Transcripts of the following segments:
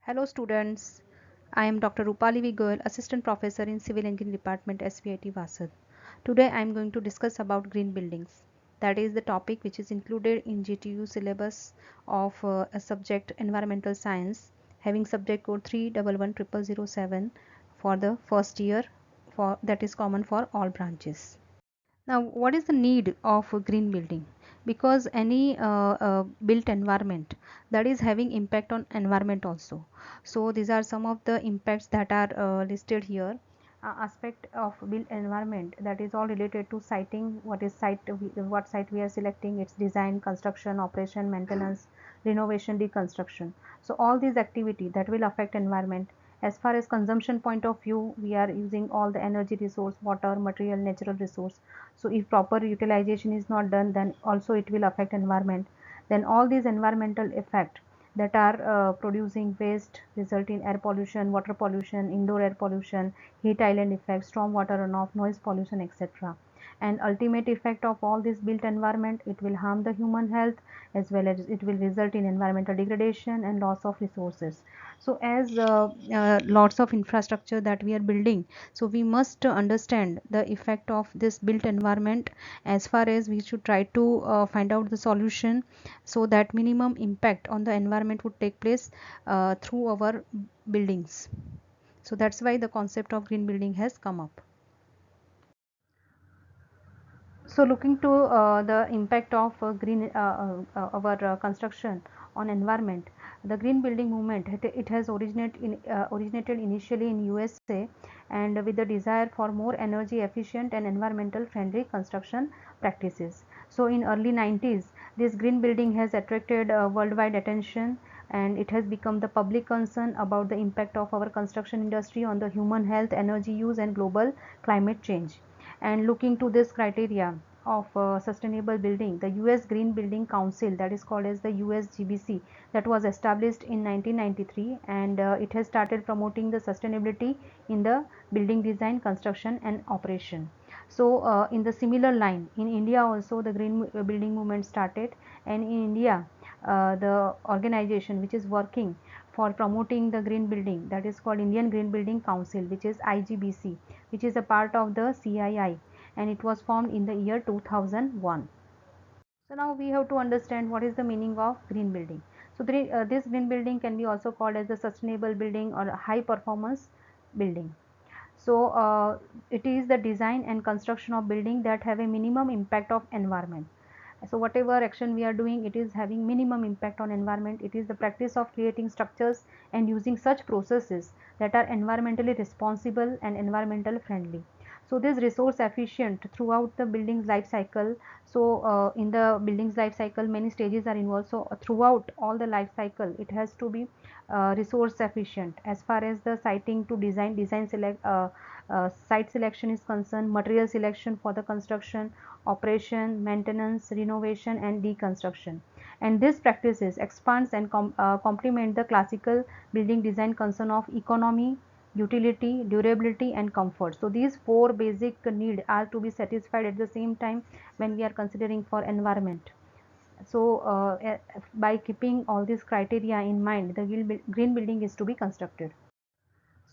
Hello students, I am Dr. Rupali Goyal, Assistant Professor in Civil Engineering Department SVIT Vasad. Today I am going to discuss about green buildings. That is the topic which is included in GTU syllabus of a subject Environmental Science having subject code 3110007 for the first year for that is common for all branches. Now, what is the need of a green building? Because any built environment that is having impact on environment also. So these are some of the impacts that are listed here. Aspect of built environment, that is all related to siting. What site we are selecting, its design, construction, operation, maintenance, renovation, deconstruction. So all these activity that will affect environment. As far as consumption point of view, we are using all the energy resource, water, material, natural resource. So if proper utilization is not done, then also it will affect environment. Then all these environmental effect that are producing waste result in air pollution, water pollution, indoor air pollution, heat island effect, storm water runoff, noise pollution, etc. And ultimate effect of all this built environment, it will harm the human health, as well as it will result in environmental degradation and loss of resources. So as lots of infrastructure that we are building, so we must understand the effect of this built environment. As far as we should try to find out the solution so that minimum impact on the environment would take place through our buildings. So that's why the concept of green building has come up. So looking to the impact of green our construction on environment, the green building movement, it has originated initially in USA, and with the desire for more energy efficient and environmental friendly construction practices. So in early 90s, this green building has attracted worldwide attention, and it has become the public concern about the impact of our construction industry on the human health, energy use and global climate change. And looking to this criteria of sustainable building, the US Green Building Council, that is called as the USGBC, that was established in 1993, and it has started promoting the sustainability in the building design, construction and operation. So in the similar line, in India also the green building movement started, and in India the organization which is working for promoting the green building, that is called Indian Green Building Council, which is IGBC, which is a part of the CII, and it was formed in the year 2001. So now we have to understand what is the meaning of green building. So this green building can be also called as a sustainable building or a high performance building. So it is the design and construction of building that have a minimum impact of environment. So whatever action we are doing, it is having minimum impact on environment. It is the practice of creating structures and using such processes that are environmentally responsible and environmental friendly. So this resource efficient throughout the building's life cycle. So in the building's life cycle, many stages are involved. So throughout all the life cycle, it has to be resource efficient. As far as the siting to design select site selection is concerned, material selection for the construction, operation, maintenance, renovation and deconstruction. And these practices expands and complement the classical building design concern of economy, utility, durability and comfort. So these four basic needs are to be satisfied at the same time when we are considering for environment. So by keeping all these criteria in mind, the green building is to be constructed.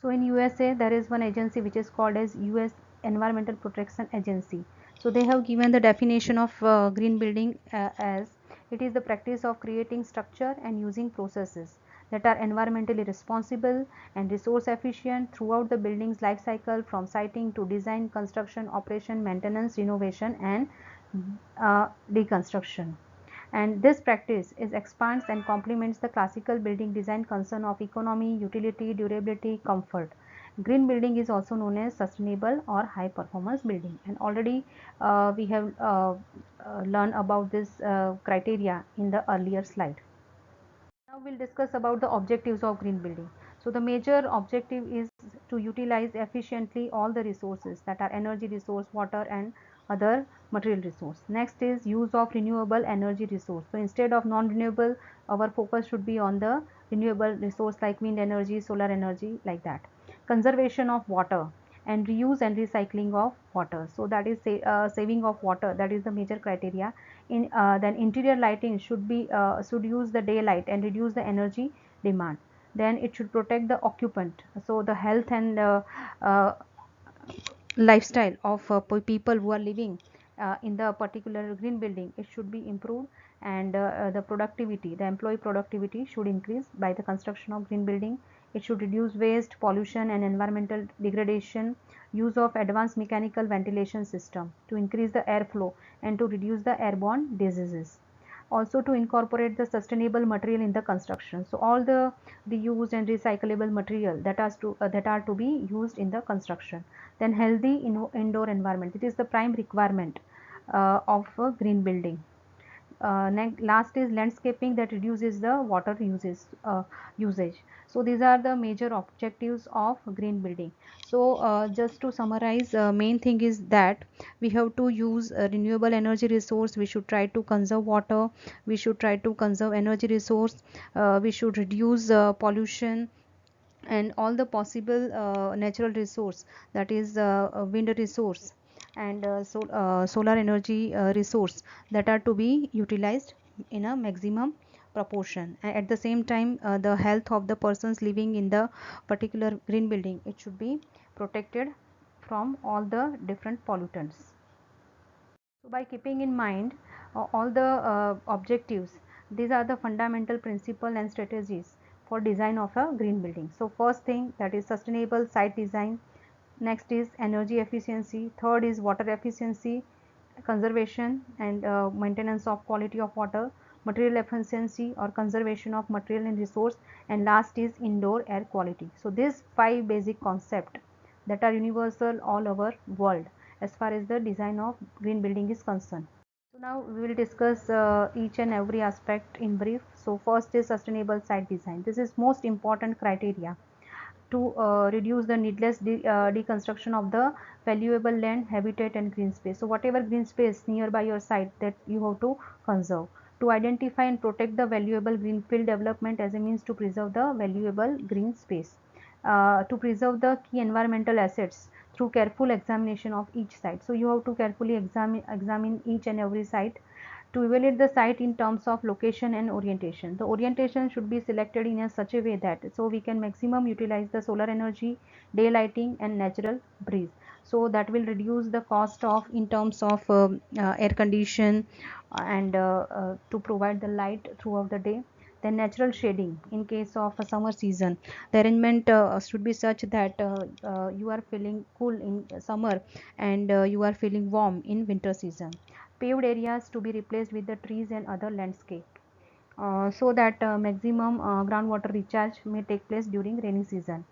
So in USA there is one agency which is called as US Environmental Protection Agency. So they have given the definition of green building as it is the practice of creating structure and using processes that are environmentally responsible and resource efficient throughout the building's life cycle, from siting to design, construction, operation, maintenance, renovation and deconstruction. And this practice is expands and complements the classical building design concern of economy, utility, durability, comfort. Green building is also known as sustainable or high performance building, and already we have learned about this criteria in the earlier slide. Now we'll discuss about the objectives of green building. So the major objective is to utilize efficiently all the resources, that are energy resource, water and other material resource. Next is use of renewable energy resource. So instead of non-renewable, our focus should be on the renewable resource like wind energy, solar energy, like that. Conservation of water and reuse and recycling of water. So that is saving of water, that is the major criteria. In then interior lighting should use the daylight and reduce the energy demand. Then it should protect the occupant, so the health and uh, lifestyle of people who are living in the particular green building, it should be improved. And the productivity, the employee productivity should increase by the construction of green building. It should reduce waste, pollution and environmental degradation. Use of advanced mechanical ventilation system to increase the airflow and to reduce the airborne diseases. Also to incorporate the sustainable material in the construction, so all the reused and recyclable material that are to be used in the construction. Then healthy indoor environment, it is the prime requirement of a green building. Last is landscaping that reduces the water usage. So these are the major objectives of green building. So just to summarize, main thing is that we have to use renewable energy resource, we should try to conserve water, we should try to conserve energy resource, we should reduce pollution and all the possible natural resource, that is wind resource and solar energy resource, that are to be utilized in a maximum proportion. At the same time, the health of the persons living in the particular green building, it should be protected from all the different pollutants. So by keeping in mind all the objectives, these are the fundamental principles and strategies for design of a green building. So first thing, that is sustainable site design. Next is energy efficiency. Third is water efficiency, conservation and maintenance of quality of water. Material efficiency or conservation of material and resource. And last is indoor air quality. So these 5 basic concepts that are universal all over world as far as the design of green building is concerned. So now we will discuss each and every aspect in brief. So first is sustainable site design. This is most important criteria to reduce the needless deconstruction of the valuable land, habitat and green space. So whatever green space nearby your site, that you have to conserve. To identify and protect the valuable greenfield development as a means to preserve the valuable green space. To preserve the key environmental assets through careful examination of each site. So you have to carefully examine each and every site. To evaluate the site in terms of location and orientation, the orientation should be selected in a such a way that so we can maximum utilize the solar energy, day lighting and natural breeze. So that will reduce the cost of in terms of air condition and to provide the light throughout the day. Then natural shading in case of a summer season, the arrangement should be such that you are feeling cool in summer and you are feeling warm in winter season. Paved areas to be replaced with the trees and other landscape, so that maximum groundwater recharge may take place during rainy season.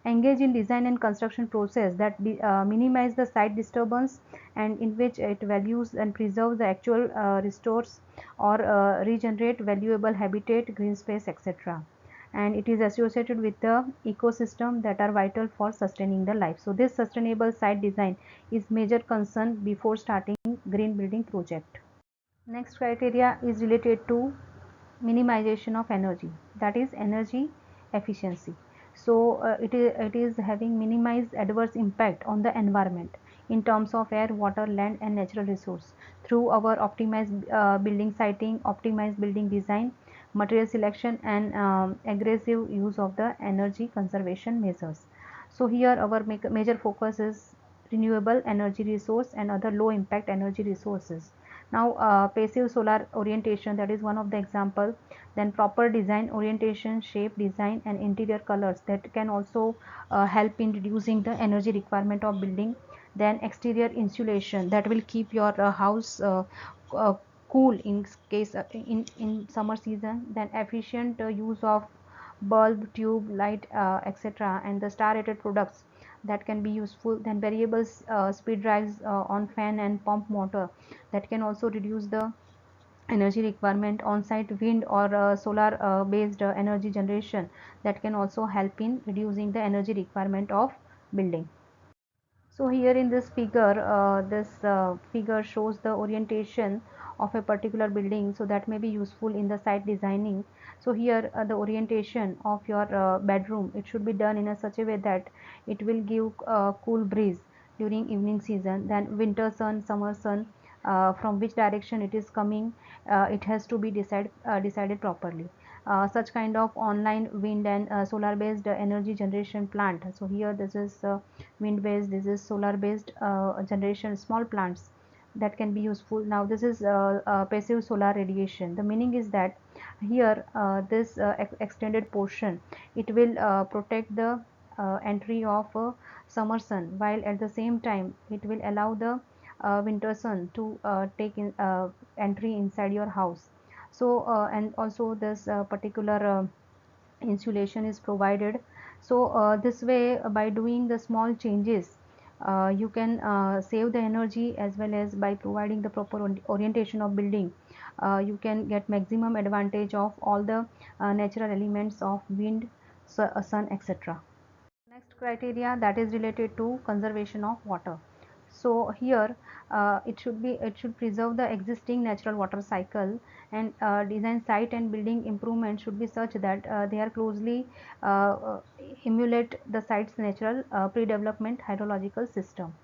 Engage in design and construction process that minimize the site disturbance and in which it values and preserves the actual restores or regenerate valuable habitat, green space, etc. And it is associated with the ecosystem that are vital for sustaining the life. So this sustainable site design is major concern before starting green building project. Next criteria is related to minimization of energy, that is energy efficiency. So it is having minimized adverse impact on the environment in terms of air, water, land and natural resource through our optimized building siting, optimized building design, material selection and aggressive use of the energy conservation measures. So here our major focus is renewable energy resource and other low impact energy resources. Now passive solar orientation, that is one of the example. Then proper design orientation, shape, design and interior colors, that can also help in reducing the energy requirement of building. Then exterior insulation, that will keep your house uh, cool in case in summer season. Then efficient use of bulb, tube, light, etc. and the star rated products, that can be useful. Then variable speed drives on fan and pump motor, that can also reduce the energy requirement. On site wind or solar based energy generation, that can also help in reducing the energy requirement of building. So here in this figure, this figure shows the orientation of a particular building, so that may be useful in the site designing. So here the orientation of your bedroom, it should be done in a such a way that it will give cool breeze during evening season. Then winter sun, summer sun, from which direction it is coming, it has to be decided properly. such kind of online wind and solar based energy generation plant. So here this is wind based, this is solar based generation small plants that can be useful. Now this is passive solar radiation. The meaning is that here this extended portion, it will protect the entry of summer sun, while at the same time it will allow the winter sun to take in entry inside your house. So and also this particular insulation is provided. So this way, by doing the small changes, you can save the energy, as well as by providing the proper orientation of building, you can get maximum advantage of all the natural elements of wind, sun, etc. Next criteria, that is related to conservation of water. So here it should preserve the existing natural water cycle, and design site and building improvement should be such that they are closely emulate the site's natural pre-development hydrological system.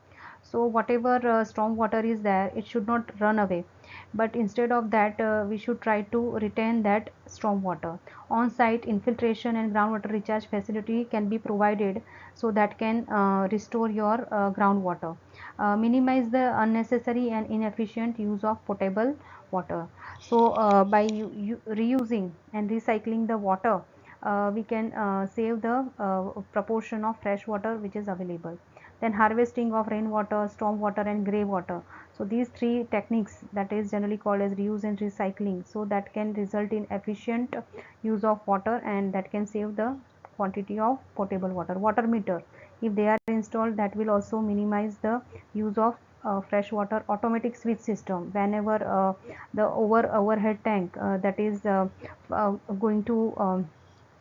So whatever storm water is there, it should not run away, but instead of that we should try to retain that storm water. On site infiltration and groundwater recharge facility can be provided, so that can restore your groundwater. Minimize the unnecessary and inefficient use of potable water. So by reusing and recycling the water, we can save the proportion of fresh water which is available. Then harvesting of rainwater, storm water and grey water. So these three techniques, that is generally called as reuse and recycling, so that can result in efficient use of water, and that can save the quantity of potable water. Water meter, if they are installed, that will also minimize the use of fresh water. Automatic switch system, whenever the overhead tank that is going to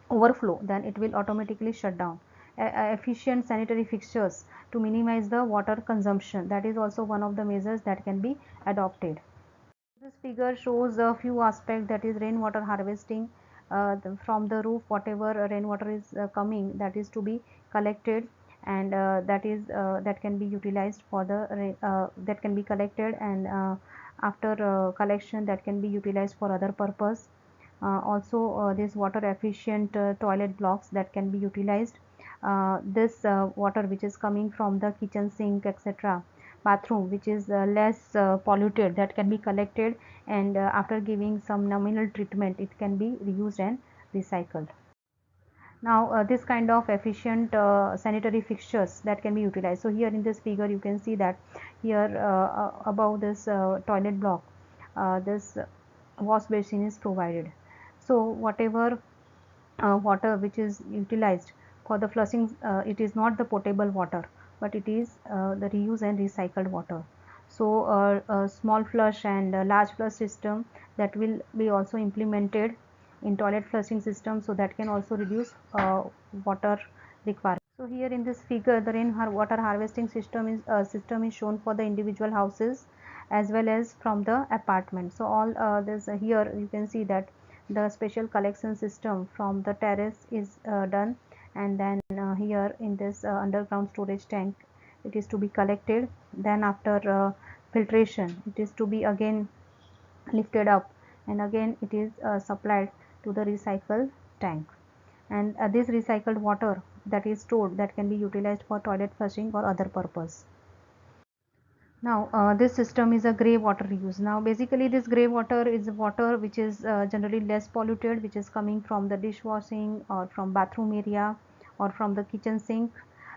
overflow, then it will automatically shut down. Efficient sanitary fixtures to minimize the water consumption, that is also one of the measures that can be adopted. This figure shows a few aspects, that is rainwater harvesting. From the roof, whatever rainwater is coming, that is to be collected, and that can be utilized for the that can be collected, and after collection, that can be utilized for other purpose. Also this water efficient toilet blocks that can be utilized. This water which is coming from the kitchen sink, etc., bathroom, which is less polluted, that can be collected, and after giving some nominal treatment, it can be reused and recycled. Now this kind of efficient sanitary fixtures that can be utilized. So here in this figure you can see that here above this toilet block, this wash basin is provided. So whatever water which is utilized for the flushing, it is not the potable water, but it is the reuse and recycled water. So a small flush and a large flush system, that will be also implemented in toilet flushing system, so that can also reduce water requirement. So here in this figure, the water harvesting system is shown for the individual houses as well as from the apartment. So all this here you can see that the special collection system from the terrace is done, and then here in this underground storage tank, it is to be collected. Then after filtration, it is to be again lifted up, and again it is supplied to the recycle tank. And this recycled water that is stored, that can be utilized for toilet flushing or other purpose. Now this system is a grey water reuse. Now basically this grey water is water which is generally less polluted, which is coming from the dishwashing or from bathroom area or from the kitchen sink.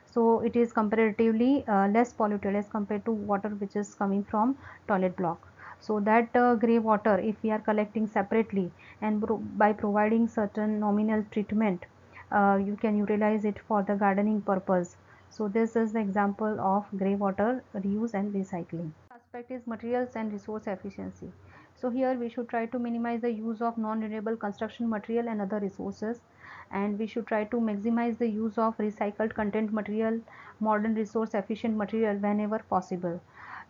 So it is comparatively less polluted as compared to water which is coming from toilet block. So that grey water, if we are collecting separately and by providing certain nominal treatment, you can utilize it for the gardening purpose. So this is the example of grey water reuse and recycling. Aspect is materials and resource efficiency. So here we should try to minimize the use of non-renewable construction material and other resources, and we should try to maximize the use of recycled content material, modern resource efficient material whenever possible.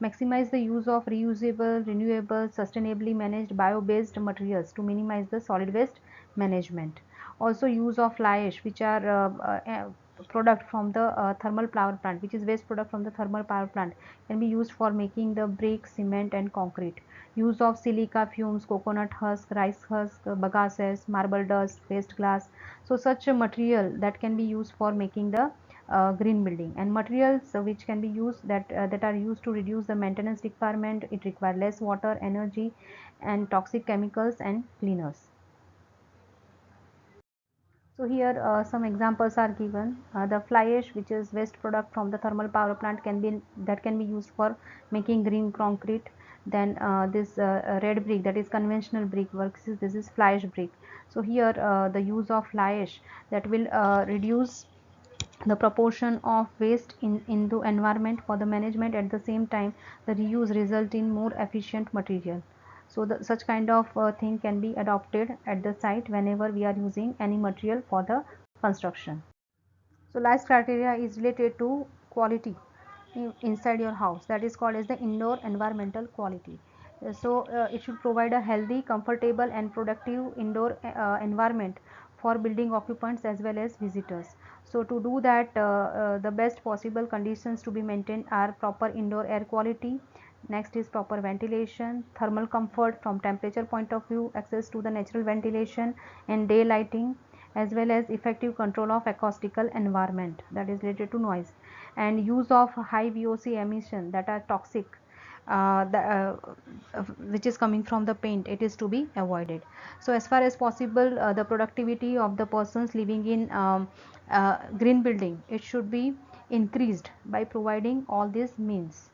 Maximize the use of reusable, renewable, sustainably managed bio-based materials to minimize the solid waste management. Also use of fly ash, which are product from the thermal power plant, which is waste product from the thermal power plant, can be used for making the brick, cement and concrete. Use of silica fumes, coconut husk, rice husk, bagasses, marble dust, waste glass. So such a material that can be used for making the green building. And materials which can be used, that are used to reduce the maintenance requirement. It require less water, energy and toxic chemicals and cleaners. So here some examples are given. The fly ash, which is waste product from the thermal power plant, can be used for making green concrete. Then this red brick, that is conventional brick works. This is fly ash brick. So here the use of fly ash, that will reduce the proportion of waste into environment for the management. At the same time, the reuse result in more efficient material. So such kind of thing can be adopted at the site whenever we are using any material for the construction. So life criteria is related to quality inside your house, that is called as the indoor environmental quality. So it should provide a healthy, comfortable and productive indoor environment for building occupants as well as visitors. So to do that, the best possible conditions to be maintained are proper indoor air quality. Next is proper ventilation, thermal comfort from temperature point of view, access to the natural ventilation and day lighting, as well as effective control of acoustical environment, that is related to noise, and use of high VOC emission that are toxic, which is coming from the paint, it is to be avoided. So as far as possible, the productivity of the persons living in green building, it should be increased by providing all these means.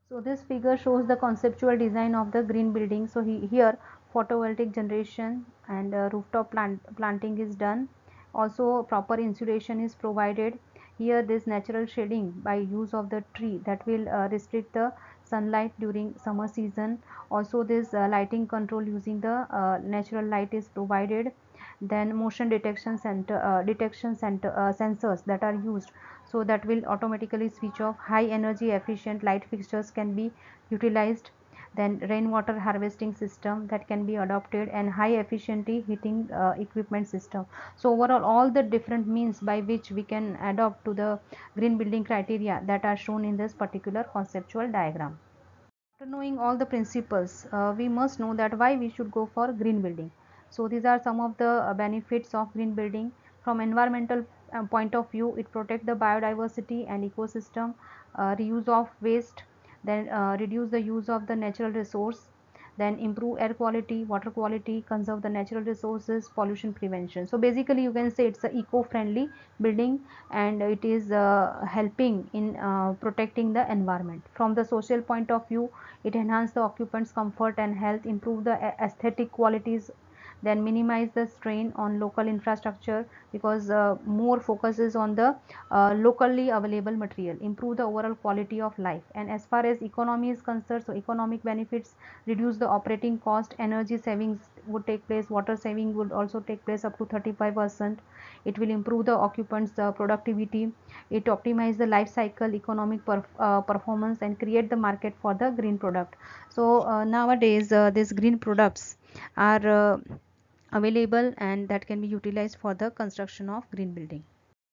So this figure shows the conceptual design of the green building. So here photovoltaic generation and rooftop planting is done. Also proper insulation is provided. Here this natural shading by use of the tree, that will restrict the sunlight during summer season. Also this lighting control using the natural light is provided. Then motion sensors that are used, so that will automatically switch off. High energy efficient light fixtures can be utilized. Then rainwater harvesting system that can be adopted, and high efficiency heating equipment system. So overall, all the different means by which we can adopt to the green building criteria that are shown in this particular conceptual diagram. After knowing all the principles, we must know that why we should go for green building. So these are some of the benefits of green building. From environmental point of view, it protects the biodiversity and ecosystem, reuse of waste, then reduce the use of the natural resource, then improve air quality, water quality, conserve the natural resources, pollution prevention. So basically you can say it's a eco-friendly building, and it is helping in protecting the environment. From the social point of view, it enhances the occupants comfort and health, improve the aesthetic qualities, then minimize the strain on local infrastructure, because more focuses on the locally available material, improve the overall quality of life. And as far as economy is concerned, so economic benefits: reduce the operating cost, energy savings would take place, water saving would also take place up to 35%. It will improve the occupants productivity, it optimize the life cycle economic performance, and create the market for the green product. So nowadays these green products are available, and that can be utilized for the construction of green building.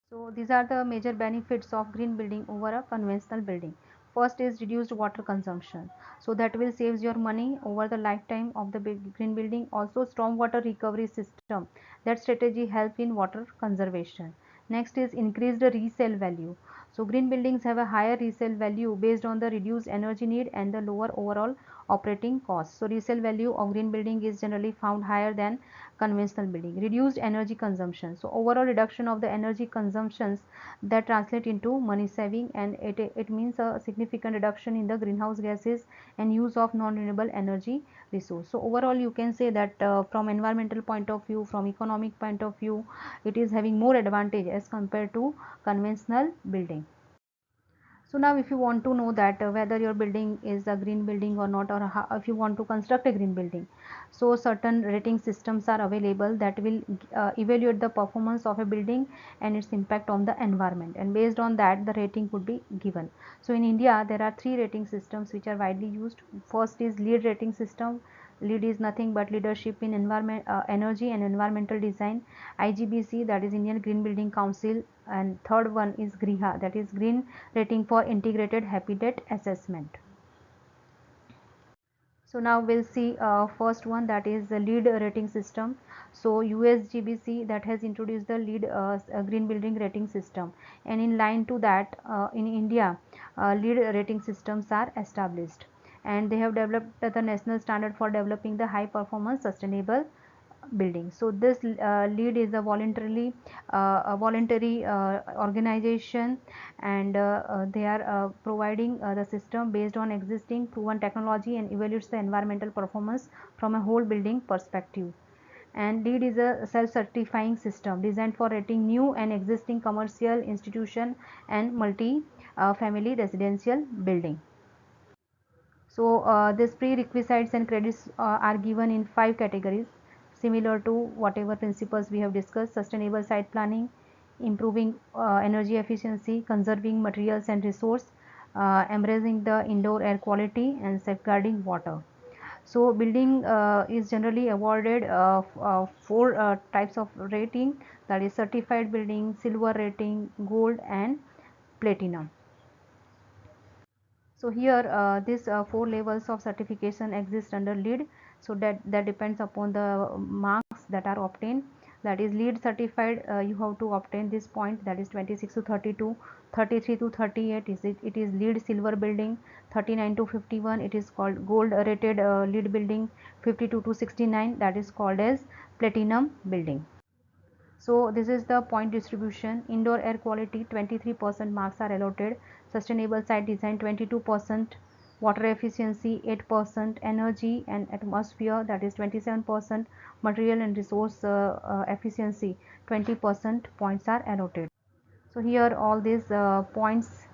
So these are the major benefits of green building over a conventional building. First is reduced water consumption. So that will saves your money over the lifetime of the green building. Also stormwater recovery system. That strategy help in water conservation. Next is increased resale value. So green buildings have a higher resale value based on the reduced energy need and the lower overall operating costs. So resale value of green building is generally found higher than conventional building. Reduced energy consumption. So overall reduction of the energy consumptions, that translate into money saving, and it means a significant reduction in the greenhouse gases and use of non-renewable energy resource. So overall you can say that from environmental point of view, from economic point of view, it is having more advantage as compared to conventional building. So now if you want to know that whether your building is a green building or not, or how, if you want to construct a green building, so certain rating systems are available that will evaluate the performance of a building and its impact on the environment, and based on that the rating would be given. So in India there are three rating systems which are widely used. First is LEED rating system, LEED is nothing but leadership in environment, energy and environmental design. IGBC, that is Indian Green Building Council, and third one is GRIHA, that is Green Rating for Integrated Habitat Assessment. So now we'll see first one, that is the LEED rating system. So USGBC that has introduced the LEED green building rating system, and in line to that in India LEED rating systems are established, and they have developed the national standard for developing the high performance sustainable building. So this LEED is a voluntary organization, and they are providing the system based on existing proven technology and evaluates the environmental performance from a whole building perspective. And LEED is a self-certifying system designed for rating new and existing commercial, institution and multi-family residential building. So these prerequisites and credits are given in 5 categories, similar to whatever principles we have discussed: sustainable site planning, improving energy efficiency, conserving materials and resource, embracing the indoor air quality, and safeguarding water. So building is generally awarded 4 types of rating, that is certified building, silver rating, gold and platinum. So here these 4 levels of certification exist under LEED. So that depends upon the marks that are obtained. That is LEED certified, you have to obtain this point, that is 26 to 32, 33 to 38 it is LEED silver building, 39 to 51 it is called gold rated LEED building, 52 to 69 that is called as platinum building. So this is the point distribution. Indoor air quality 23% marks are allotted, sustainable site design 22%, water efficiency 8%, energy and atmosphere that is 27%, material and resource efficiency 20% points are allotted. So here all these points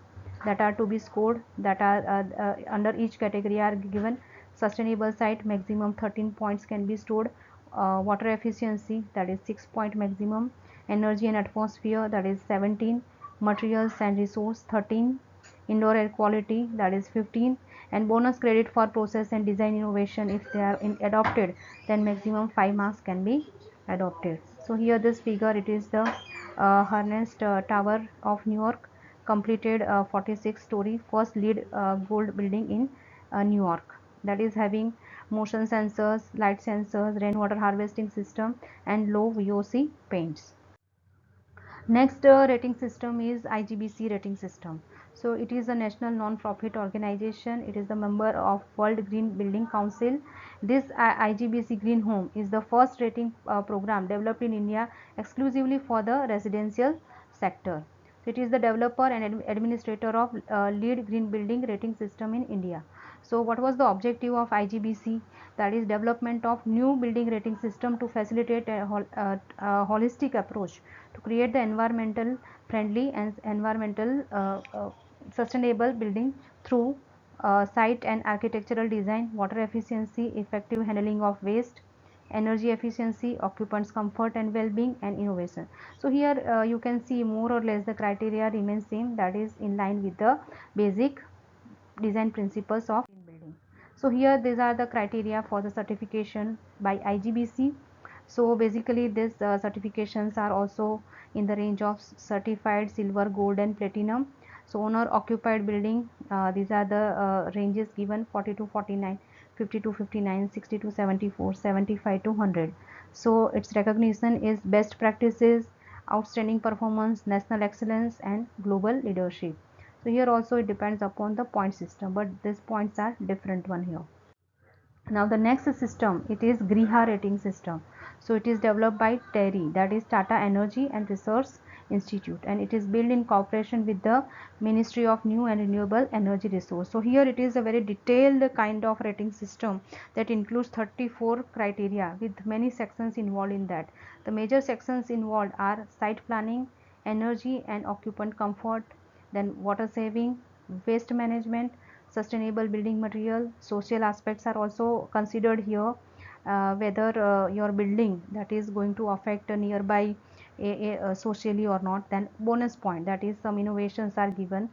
that are to be scored, that are under each category are given. Sustainable site maximum 13 points can be stored, water efficiency that is 6 point maximum, energy and atmosphere that is 17, materials and resource 13, indoor air quality that is 15, and bonus credit for process and design innovation if they are adopted, then maximum 5 marks can be adopted. So here this figure, it is the harnessed tower of New York, completed 46 story first LEED gold building in New York, that is having motion sensors, light sensors, rainwater harvesting system and low VOC paints. Next rating system is IGBC rating system. So it is a national non-profit organization. It is the member of World Green Building Council. This IGBC Green Home is the first rating program developed in India exclusively for the residential sector. So it is the developer and administrator of LEED Green Building rating system in India. So what was the objective of IGBC? That is development of new building rating system to facilitate holistic approach to create the environmental friendly and environmental sustainable building through site and architectural design, water efficiency, effective handling of waste, energy efficiency, occupants comfort and well-being, and innovation. So here you can see more or less the criteria remains same, that is in line with the basic design principles of building. So here these are the criteria for the certification by IGBC. So basically these certifications are also in the range of certified silver, gold and platinum. So owner occupied building, these are the ranges given: 40 to 49, 50 to 59, 60 to 74, 75 to 100. So its recognition is best practices, outstanding performance, national excellence and global leadership. So here also it depends upon the point system, but these points are different one here. Now the next system, it is GRIHA rating system. So it is developed by TERI, that is Tata Energy and Research Institute, and it is built in cooperation with the Ministry of New and Renewable Energy Resource. So here it is a very detailed kind of rating system that includes 34 criteria with many sections involved in that. The major sections involved are site planning, energy and occupant comfort, then water saving, waste management, sustainable building material. Social aspects are also considered here, whether your building that is going to affect a nearby socially or not. Then bonus point, that is some innovations are given,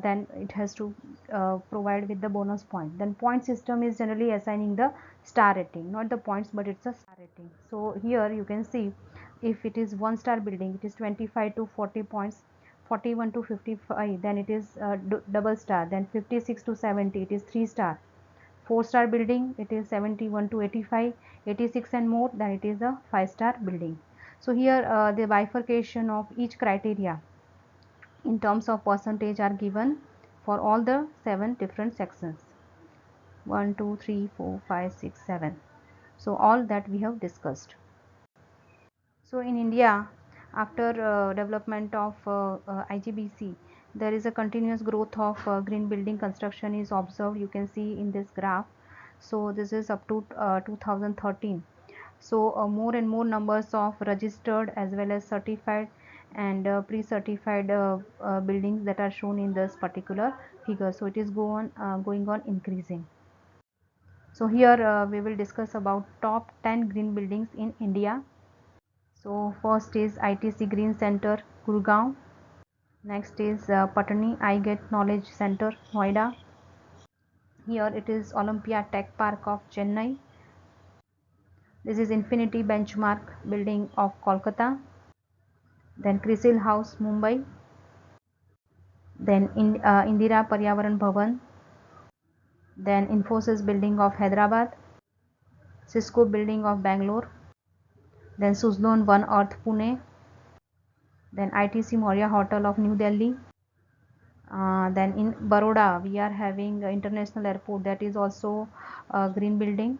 then it has to provide with the bonus point. Then point system is generally assigning the star rating, not the points but it's a star rating. So here you can see if it is 1-star building it is 25 to 40 points, 41 to 55 then it is double star, then 56 to 70 it is 3-star, 4-star building it is 71 to 85, 86 and more then it is a 5-star building. So here the bifurcation of each criteria in terms of percentage are given for all the 7 different sections, 1 2 3 4 5 6 7. So all that we have discussed. So in India, after development of IGBC, there is a continuous growth of green building construction is observed. You can see in this graph. So this is up to 2013. So more and more numbers of registered as well as certified and pre-certified buildings that are shown in this particular figure. So it is going on increasing. So here we will discuss about top 10 green buildings in India. So first is ITC Green Center, Gurgaon. Next is Patani I Get Knowledge Center, Noida. Here it is Olympia Tech Park of Chennai. This is Infinity Benchmark building of Kolkata. Then Crisil House, Mumbai. Then Indira Paryavaran Bhavan. Then Infosys building of Hyderabad. Cisco building of Bangalore. Then Suzlon One Earth, Pune. Then ITC Maurya Hotel of New Delhi. Then in Baroda we are having international airport, that is also a green building.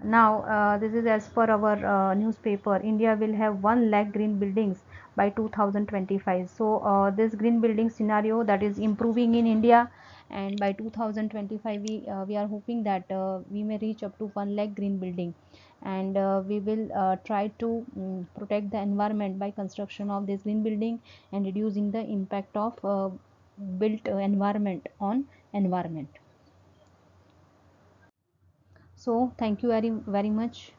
Now this is as per our newspaper, India will have 1 lakh green buildings by 2025. So this green building scenario that is improving in India, and by 2025 we are hoping that we may reach up to 1 lakh green building, and we will try to protect the environment by construction of this green building and reducing the impact of built environment on environment. So thank you very much.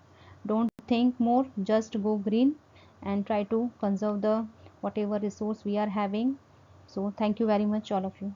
Don't think more, just go green and try to conserve the whatever resource we are having. So thank you very much all of you.